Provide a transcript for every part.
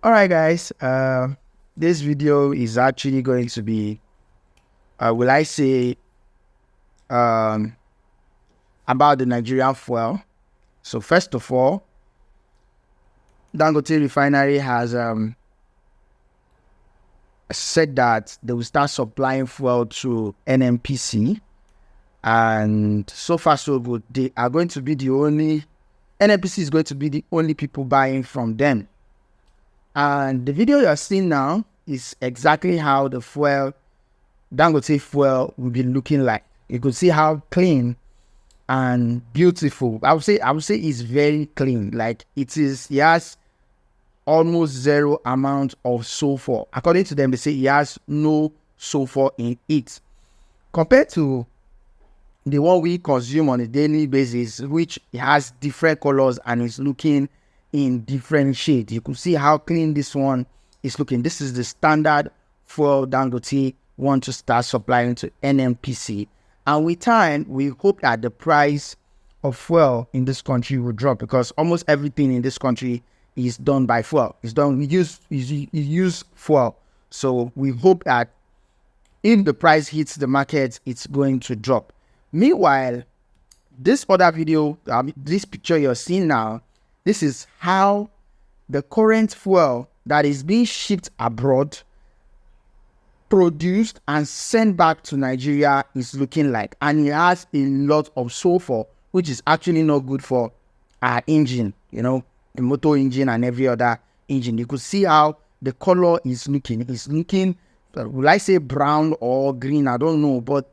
All right, guys. This video is actually going to be, will I say, about the Nigerian fuel. So first of all, Dangote Refinery has said that they will start supplying fuel to NNPC, and so far so good. They are going to be the only NNPC is going to be the only people buying from them. And the video you're seeing now is exactly how the Dangote fuel will be looking like. You could see how clean and beautiful. I would say it's very clean. Like it has almost zero amount of sulfur. According to them, they say it has no sulfur in it. Compared to the one we consume on a daily basis, which has different colors and is looking in different shades. You could see how clean this one is looking. This is the standard fuel Dangote want to start supplying to NNPC. And with time, we hope that the price of fuel in this country will drop, because almost everything in this country is done by fuel. We use fuel. So we hope that if the price hits the market, it's going to drop. Meanwhile, this other video, this picture you're seeing now, this is how the current fuel that is being shipped abroad, produced and sent back to Nigeria is looking like. And it has a lot of sulfur, which is actually not good for our engine, the motor engine and every other engine. You could see how the color is looking. It's looking, will I say brown or green? I don't know, but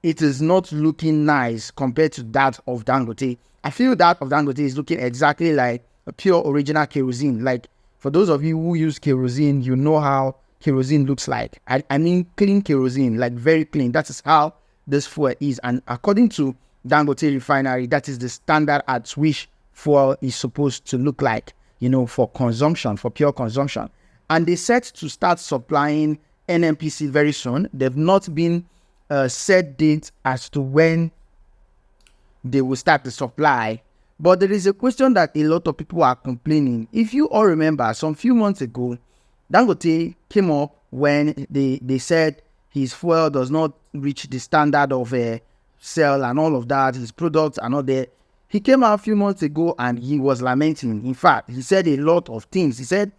it is not looking nice compared to that of Dangote. I feel that of Dangote is looking exactly like a pure original kerosene. Like, for those of you who use kerosene, you know how kerosene looks like. I mean clean kerosene, like very clean. That is how this fuel is. And according to Dangote Refinery, that is the standard at which fuel is supposed to look like, for consumption, for pure consumption. And they set to start supplying NNPC very soon. They've not been set date as to when they will start the supply, but there is a question that a lot of people are complaining. If you all remember, some few months ago, Dangote came up when they said his fuel does not reach the standard of sell and all of that, his products are not there. He came out a few months ago and he was lamenting. In fact, he said a lot of things. He said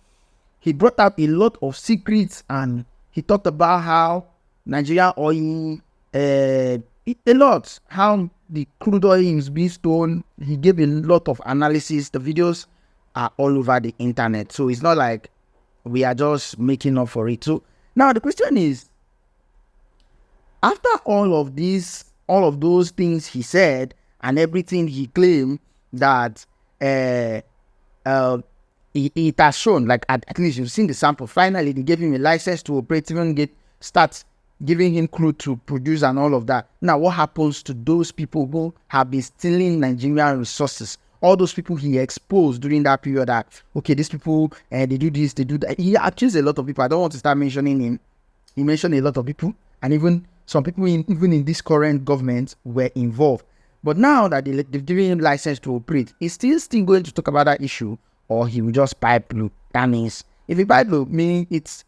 he brought up a lot of secrets, and he talked about how Nigerian oil, a lot, how the crude oil is being stolen. He gave a lot of analysis. The videos are all over the internet, so it's not like we are just making up for it. So now the question is, after all of those things he said and everything he claimed that it has shown, like at least you've seen the sample. Finally, they gave him a license to operate, even start giving him crude to produce and all of that. Now, what happens to those people who have been stealing Nigerian resources? All those people he exposed during that period that, okay, these people, they do this, they do that. He accused a lot of people. I don't want to start mentioning him. He mentioned a lot of people, and even some people even in this current government were involved. But now that they've given him license to operate, he's still going to talk about that issue, or he will just pipe blue. That means, if he pipe blue, meaning it's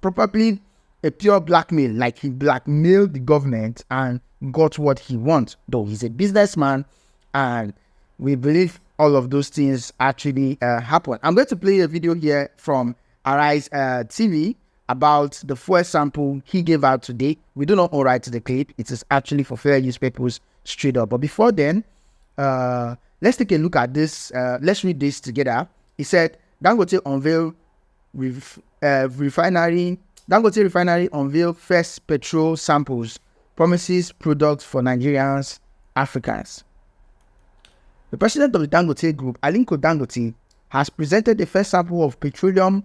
probably a pure blackmail, like he blackmailed the government and got what he wants. Though he's a businessman, and we believe all of those things actually happen. I'm going to play a video here from Arise TV about the fuel sample he gave out today. We do not own right to the clip. It is actually for fair use papers straight up. But before then, let's take a look at this. Let's read this together. He said, Dangote Refinery unveil first petrol samples, promises products for Nigerians, Africans. The president of the Dangote Group, Aliko Dangote, has presented the first sample of petroleum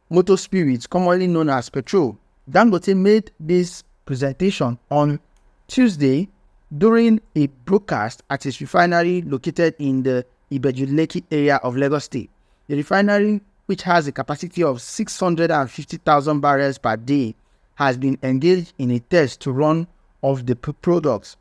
motor spirits, commonly known as petrol. Dangote made this presentation on Tuesday during a broadcast at his refinery located in the Ibeju-Lekki area of Lagos State. The refinery, which has a capacity of 650,000 barrels per day, has been engaged in a test to run of the products.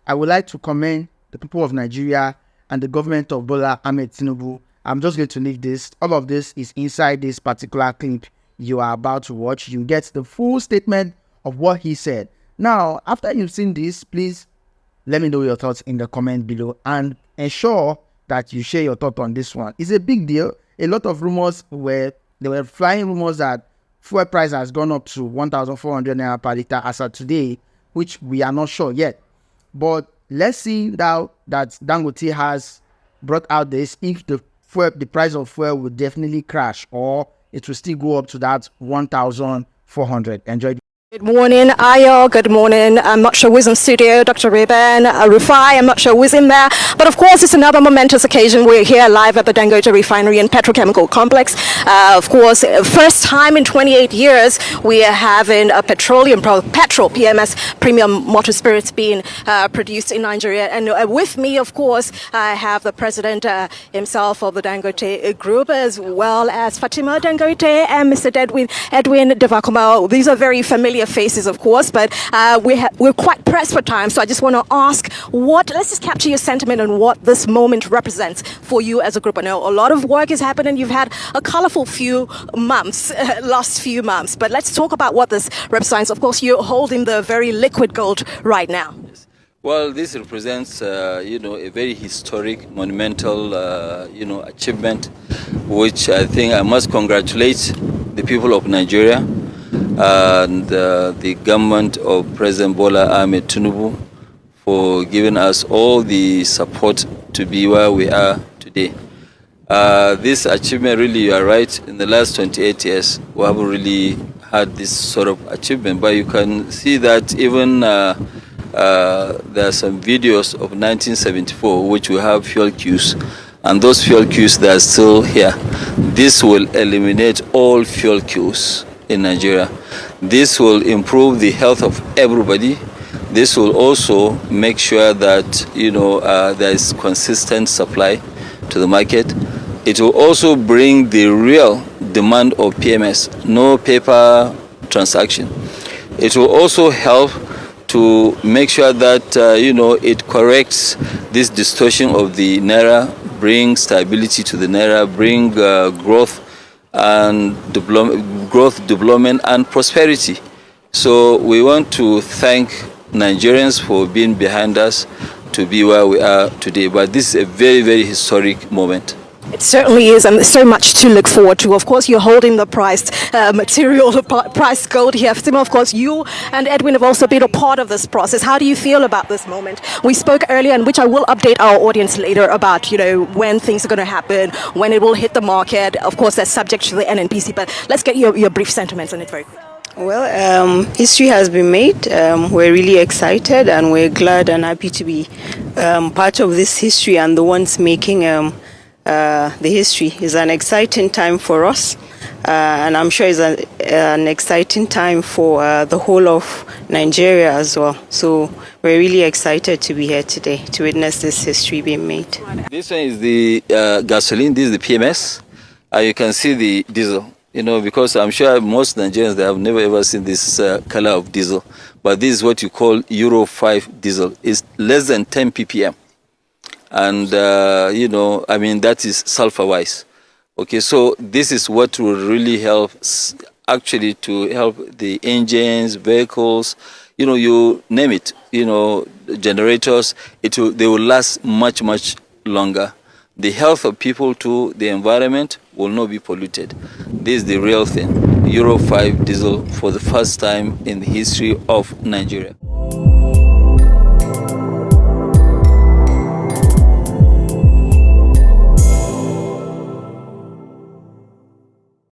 I would like to commend the people of Nigeria and the government of Bola Ahmed Tinubu I'm just going to leave this. All of this is inside this particular clip you are about to watch. You get the full statement of what he said. Now, after you've seen this, please let me know your thoughts in the comment below and ensure that you share your thought on this one. It's a big deal. A lot of rumors were flying rumors that fuel price has gone up to 1,400 naira per liter as of today, which we are not sure yet. But let's see now that Dangote has brought out this, if the price of fuel will definitely crash or it will still go up to that 1,400. Enjoy. Good morning, Ayo. Good morning. I'm not sure who's in studio. Dr. Ruben, Rufai, I'm not sure who's in there. But of course, it's another momentous occasion. We're here live at the Dangote Refinery and Petrochemical Complex. Of course, first time in 28 years, we are having a petrol PMS, premium motor spirits being produced in Nigeria. And with me, of course, I have the president himself of the Dangote Group, as well as Fatima Dangote and Mr. Edwin Devakoma. These are very familiar faces, of course, but we're quite pressed for time, so I just want to ask, let's just capture your sentiment on what this moment represents for you as a group. I know a lot of work is happening. You've had a colorful few months, last few months, but let's talk about what this represents. Of course, you're holding the very liquid gold right now. Well, this represents, a very historic, monumental, achievement, which I think I must congratulate the people of Nigeria and the government of President Bola Ahmed Tinubu for giving us all the support to be where we are today. This achievement, really, you are right, in the last 28 years, we haven't really had this sort of achievement, but you can see that even there are some videos of 1974 which we have fuel queues, and those fuel queues, they are still here. This will eliminate all fuel queues in Nigeria. This will improve the health of everybody. This will also make sure that there is consistent supply to the market. It will also bring the real demand of PMS, no paper transaction. It will also help to make sure that it corrects this distortion of the naira, bring stability to the naira, bring growth and development and prosperity. So we want to thank Nigerians for being behind us to be where we are today. But this is a very, very historic moment. It certainly is, and there's so much to look forward to. Of course, you're holding the priced price gold here. Simi, of course, you and Edwin have also been a part of this process. How do you feel about this moment? We spoke earlier, and which I will update our audience later about, when things are going to happen, when it will hit the market. Of course, that's subject to the NNPC, but let's get your brief sentiments on it very quickly. Well, history has been made. We're really excited, and we're glad and happy to be part of this history and the ones making the history. Is an exciting time for us, and I'm sure it's an exciting time for the whole of Nigeria as well. So we're really excited to be here today to witness this history being made. This one is the gasoline, this is the PMS. You can see the diesel, because I'm sure most Nigerians, they have never ever seen this color of diesel. But this is what you call Euro 5 diesel. It's less than 10 ppm. And, that is sulfur-wise. Okay, so this is what will really help, actually, to help the engines, vehicles, you name it, generators. They will last much, much longer. The health of people too, the environment will not be polluted. This is the real thing. Euro 5 diesel for the first time in the history of Nigeria.